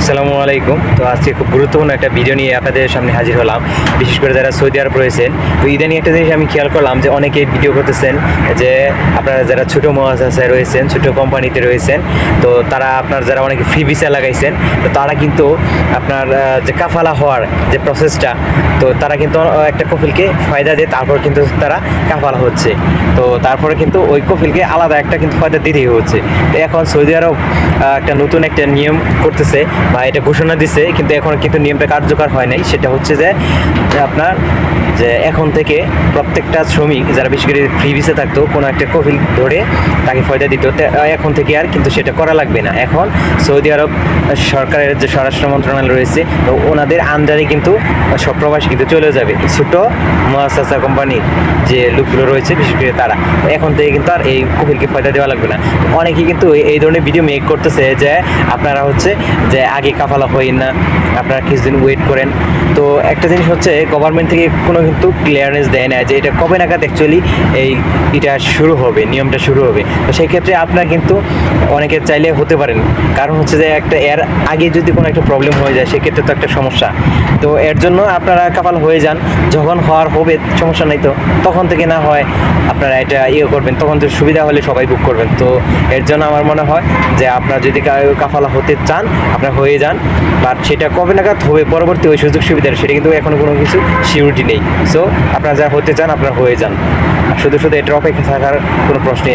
আসসালামু আলাইকুম। তো আজকে খুব গুরুত্বপূর্ণ একটা ভিডিও নিয়ে আপনাদের সামনে হাজির হলাম। বিশেষ করে যারা সৌদি আরব রয়েছেন, তো ইদানিং একটা জিনিস আমি খেয়াল করলাম যে অনেকে ভিডিও করতেছেন যে আপনারা যারা ছোটো মহাশাসায় রয়েছেন, ছোটো কোম্পানিতে রয়েছেন, তো তারা আপনার যারা অনেকে ফ্রি ভিসা লাগাইছেন, তো তারা কিন্তু আপনার যে কাফালা হওয়ার যে প্রসেসটা, তো তারা কিন্তু একটা কফিলকে ফায়দা দিয়ে তারপর কিন্তু তারা কাফালা হচ্ছে। তো তারপরে কিন্তু ওই কফিলকে আলাদা একটা কিন্তু ফায়দা দিতেই হচ্ছে। তো এখন সৌদি আরব একটা নতুন একটা নিয়ম করতেছে বা এটা ঘোষণা দিছে, কিন্তু এখন কিন্তু নিয়মটা কার্যকর হয় নাই। সেটা হচ্ছে যে আপনার যে এখন থেকে প্রত্যেকটা শ্রমিক যারা বিশেষ করে ফ্রি ভিসা থাকতো, কোনো একটা কফিল ধরে তাকে ফয়দা দিত, এখন থেকে আর কিন্তু সেটা করা লাগবে না। এখন সৌদি আরব সরকারের যে স্বরাষ্ট্র মন্ত্রণালয় রয়েছে, তো ওনাদের আন্ডারে কিন্তু সব প্রবাসী কিন্তু চলে যাবে। ছোটো মহাসাসা কোম্পানির যে লোকগুলো রয়েছে বিশেষ করে তারা এখন থেকে কিন্তু আর এই কফিলকে ফয়দা দেওয়া লাগবে না। অনেকেই কিন্তু এই ধরনের ভিডিও মেক করতেছে যে আপনারা হচ্ছে যে আগে কাফালা হইন না, আপনারা কিছুদিন ওয়েট করেন। তো একটা জিনিস হচ্ছে, গভর্নমেন্ট থেকে কোনো কিন্তু ক্লিয়ারেন্স দেয় না যে এটা কবে নাগাদ অ্যাকচুয়ালি এটা শুরু হবে, নিয়মটা শুরু হবে। তো সেই ক্ষেত্রে আপনারা কিন্তু অনেকে চাইলে হতে পারেন, কারণ হচ্ছে যে একটা এর আগে যদি কোনো একটা প্রবলেম হয়ে যায় সেক্ষেত্রে তো একটা সমস্যা। তো এর জন্য আপনারা কাফাল হয়ে যান, যখন হওয়ার হবে সমস্যা নেই, তো তখন থেকে না হয় আপনারা এটা করবেন, তখন তো সুবিধা হলে সবাই বুক করবেন। তো এর জন্য আমার মনে হয় যে আপনারা যদি কাফালা হতে চান আপনারা হয়ে যান, বাট সেটা কবে নাগাদ হবে পরবর্তী ওই সুযোগ সুবিধা সেটা কিন্তু এখনো কোনো কিছু সিউরিটি নেই। সো আপনারা যা হতে চান আপনারা হয়ে যান, আর শুধু শুধু এটার অপেক্ষা থাকার কোনো প্রশ্নই